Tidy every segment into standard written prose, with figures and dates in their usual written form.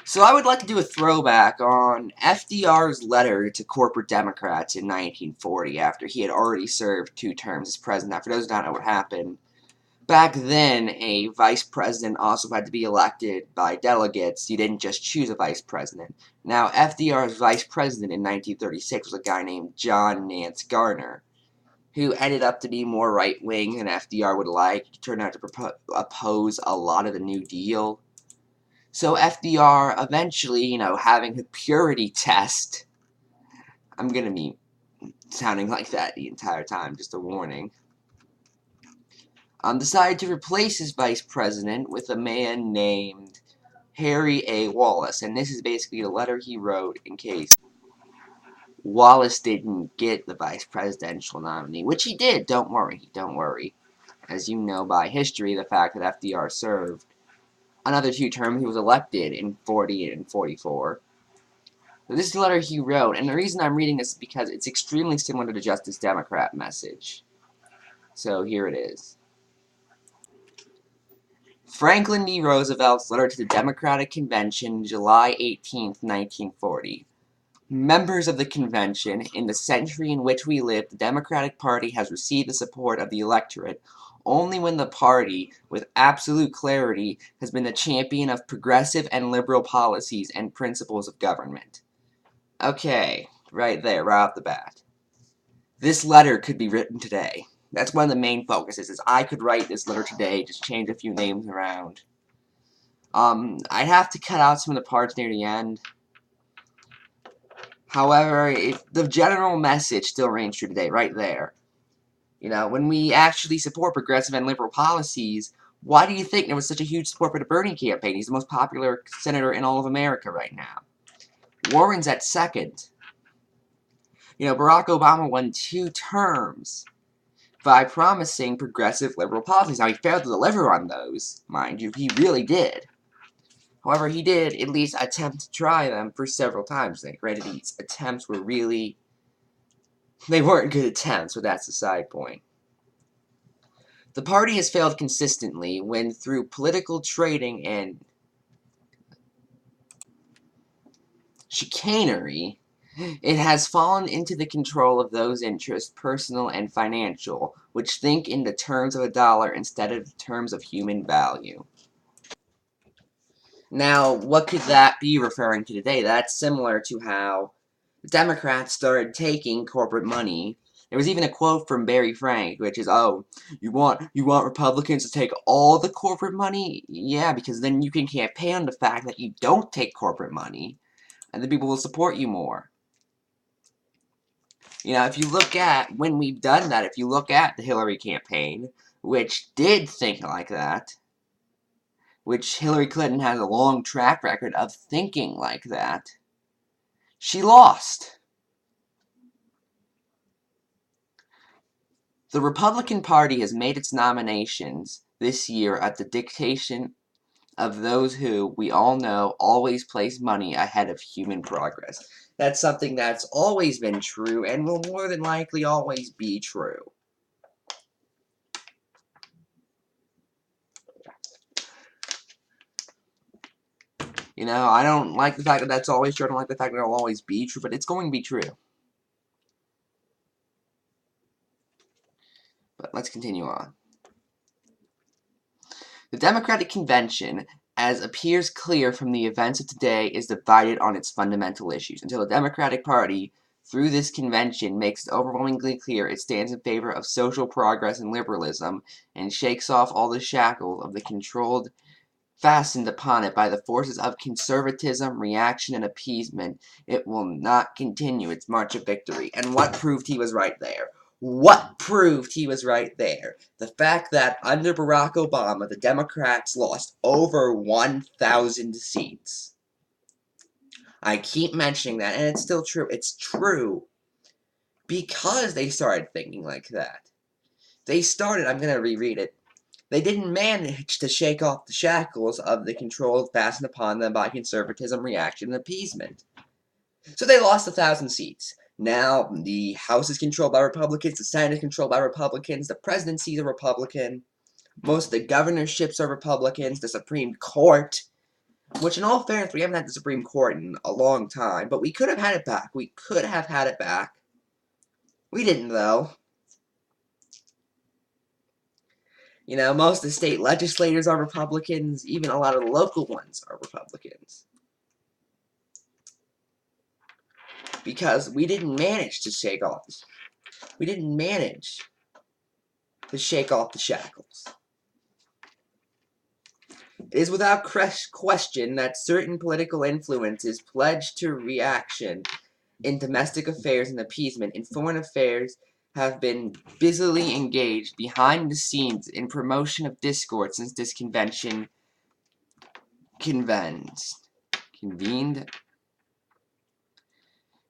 So I would like to do a throwback on FDR's letter to corporate Democrats in 1940 after he had already served 2 terms as president. Now, for those who don't know what happened, back then a vice president also had to be elected by delegates. You didn't just choose a vice president. Now, FDR's vice president in 1936 was a guy named John Nance Garner, who ended up to be more right-wing than FDR would like. He turned out to oppose a lot of the New Deal. So FDR eventually, having a purity test, I'm going to be sounding like that the entire time, just a warning, decided to replace his vice president with a man named Harry A. Wallace. And this is basically the letter he wrote in case Wallace didn't get the vice presidential nominee, which he did. Don't worry, don't worry. As you know by history, the fact that FDR served another 2 terms, he was elected in 40 and 44. So this is the letter he wrote, and the reason I'm reading this is because it's extremely similar to the Justice Democrat message. So here it is. Franklin D. Roosevelt's letter to the Democratic Convention, July 18, 1940. Members of the Convention, in the century in which we live, the Democratic Party has received the support of the electorate only when the party, with absolute clarity, has been the champion of progressive and liberal policies and principles of government. Okay, right there, right off the bat. This letter could be written today. That's one of the main focuses, is I could write this letter today, just change a few names around. I'd have to cut out some of the parts near the end. However, if the general message still reigns true today, right there. When we actually support progressive and liberal policies, why do you think there was such a huge support for the Bernie campaign? He's the most popular senator in all of America right now. Warren's at second. Barack Obama won 2 terms by promising progressive liberal policies. Now, he failed to deliver on those, mind you. He really did. However, he did at least attempt to try them for several times. Granted, these attempts were really... they weren't good attempts, but that's the side point. The party has failed consistently when, through political trading and chicanery, it has fallen into the control of those interests, personal and financial, which think in the terms of a dollar instead of the terms of human value. Now, what could that be referring to today? That's similar to how the Democrats started taking corporate money. There was even a quote from Barry Frank, which is, "Oh, you want Republicans to take all the corporate money? Yeah, because then you can campaign on the fact that you don't take corporate money, and then people will support you more." If you look at when we've done that, if you look at the Hillary campaign, which did think like that, which Hillary Clinton has a long track record of thinking like that, she lost. The Republican Party has made its nominations this year at the dictation of those who, we all know, always place money ahead of human progress. That's something that's always been true and will more than likely always be true. I don't like the fact that that's always true. I don't like the fact that it'll always be true, but it's going to be true. But let's continue on. The Democratic Convention, as appears clear from the events of today, is divided on its fundamental issues. Until the Democratic Party, through this convention, makes it overwhelmingly clear it stands in favor of social progress and liberalism, and shakes off all the shackles of the controlled fastened upon it by the forces of conservatism, reaction, and appeasement, it will not continue its march of victory. And what proved he was right there? What proved he was right there? The fact that under Barack Obama, the Democrats lost over 1,000 seats. I keep mentioning that, and it's still true. It's true because they started thinking like that. They started, I'm going to reread it. They didn't manage to shake off the shackles of the control fastened upon them by conservatism, reaction, and appeasement. So they lost 1,000 seats. Now, the House is controlled by Republicans, the Senate is controlled by Republicans, the presidency is a Republican, most of the governorships are Republicans, the Supreme Court Which, in all fairness, we haven't had the Supreme Court in a long time, but we could have had it back. We could have had it back. We didn't, though. You know, most of the state legislators are Republicans. Even a lot of the local ones are Republicans. Because we didn't manage to shake off. We didn't manage to shake off the shackles. It is without question that certain political influences pledged to reaction in domestic affairs and appeasement in foreign affairs have been busily engaged behind the scenes in promotion of discord since this convention convened.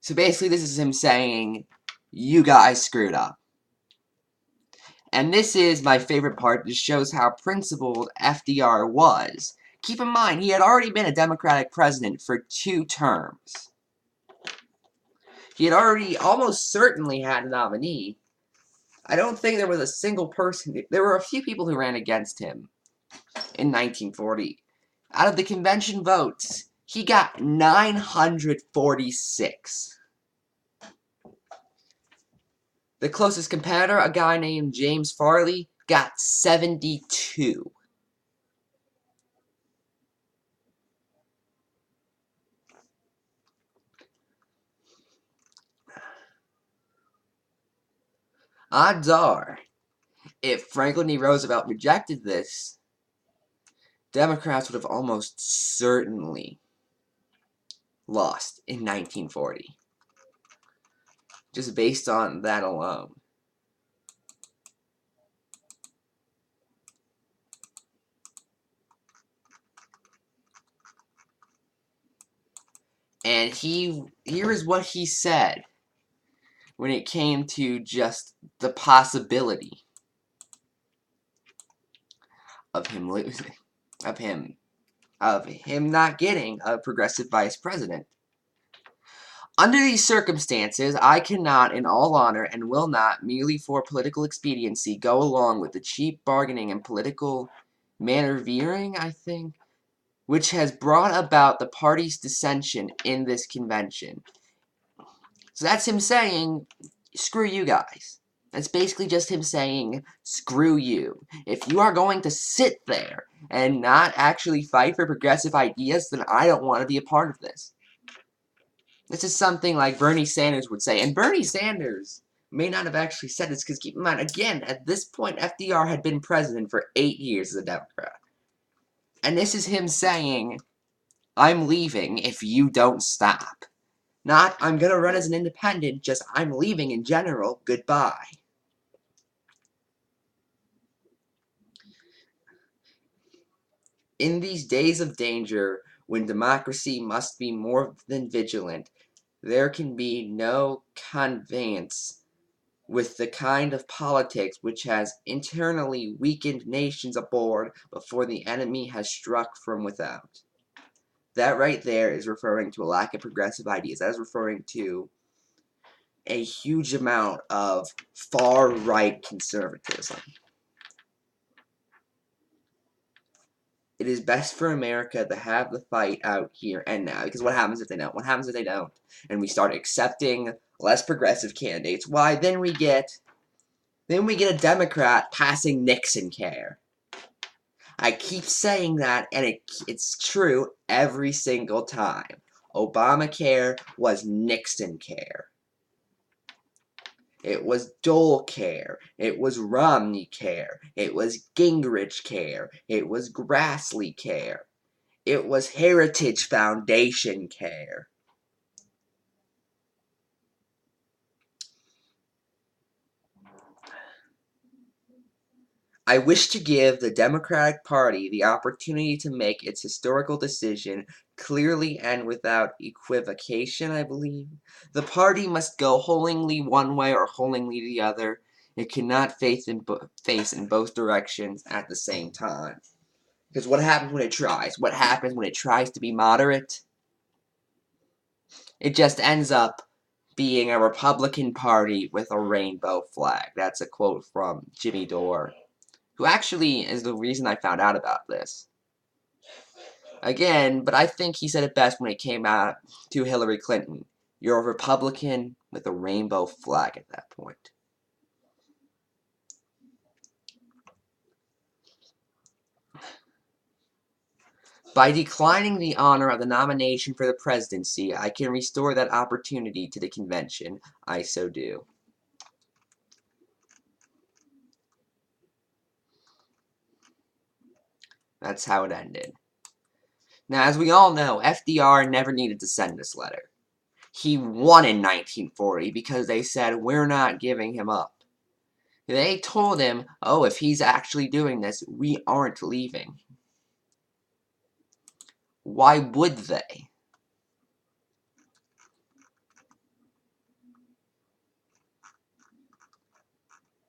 So basically this is him saying, you guys screwed up. And this is my favorite part. This shows how principled FDR was. Keep in mind, he had already been a Democratic president for 2 terms. He had already almost certainly had a nominee. I don't think there was a single person. There were a few people who ran against him in 1940. Out of the convention votes, he got 946. The closest competitor, a guy named James Farley, got 72. Odds are, if Franklin D. Roosevelt rejected this, Democrats would have almost certainly lost in 1940. Just based on that alone. And here is what he said when it came to just the possibility of him losing, of him not getting a progressive vice president. Under these circumstances, I cannot, in all honor, and will not, merely for political expediency, go along with the cheap bargaining and political maneuvering, I think, which has brought about the party's dissension in this convention. So that's him saying, screw you guys. That's basically just him saying, screw you. If you are going to sit there and not actually fight for progressive ideas, then I don't want to be a part of this. This is something like Bernie Sanders would say. And Bernie Sanders may not have actually said this, because keep in mind, again, at this point, FDR had been president for 8 years as a Democrat. And this is him saying, I'm leaving if you don't stop. Not, I'm gonna run as an independent, just, I'm leaving in general, goodbye. In these days of danger, when democracy must be more than vigilant, there can be no connivance with the kind of politics which has internally weakened nations aboard before the enemy has struck from without. That right there is referring to a lack of progressive ideas. That is referring to a huge amount of far-right conservatism. It is best for America to have the fight out here and now, because what happens if they don't? What happens if they don't? And we start accepting less progressive candidates. Why, then we get a Democrat passing Nixon care. I keep saying that, and it's true every single time. Obamacare was Nixon care. It was Dole care. It was Romney care. It was Gingrich care. It was Grassley care. It was Heritage Foundation care. I wish to give the Democratic Party the opportunity to make its historical decision clearly and without equivocation, I believe. The party must go wholly one way or wholly the other. It cannot face in both directions at the same time. Because what happens when it tries? What happens when it tries to be moderate? It just ends up being a Republican Party with a rainbow flag. That's a quote from Jimmy Dore, who actually is the reason I found out about this. Again, but I think he said it best when it came out to Hillary Clinton. You're a Republican with a rainbow flag at that point. By declining the honor of the nomination for the presidency, I can restore that opportunity to the convention. I so do. That's how it ended. Now, as we all know, FDR never needed to send this letter. He won in 1940 because they said, we're not giving him up. They told him, oh, if he's actually doing this, we aren't leaving. Why would they?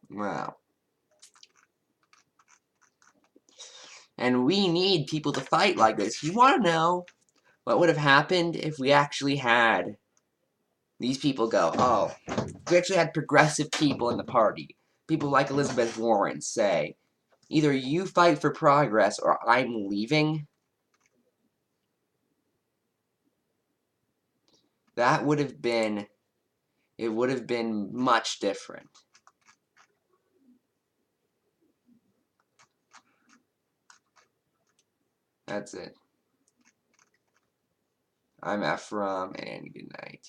Well, and we need people to fight like this. You want to know what would have happened if we actually had these people go, oh, we actually had progressive people in the party. People like Elizabeth Warren say, either you fight for progress or I'm leaving. That would have been, it would have been much different. That's it. I'm Ephrom, and good night.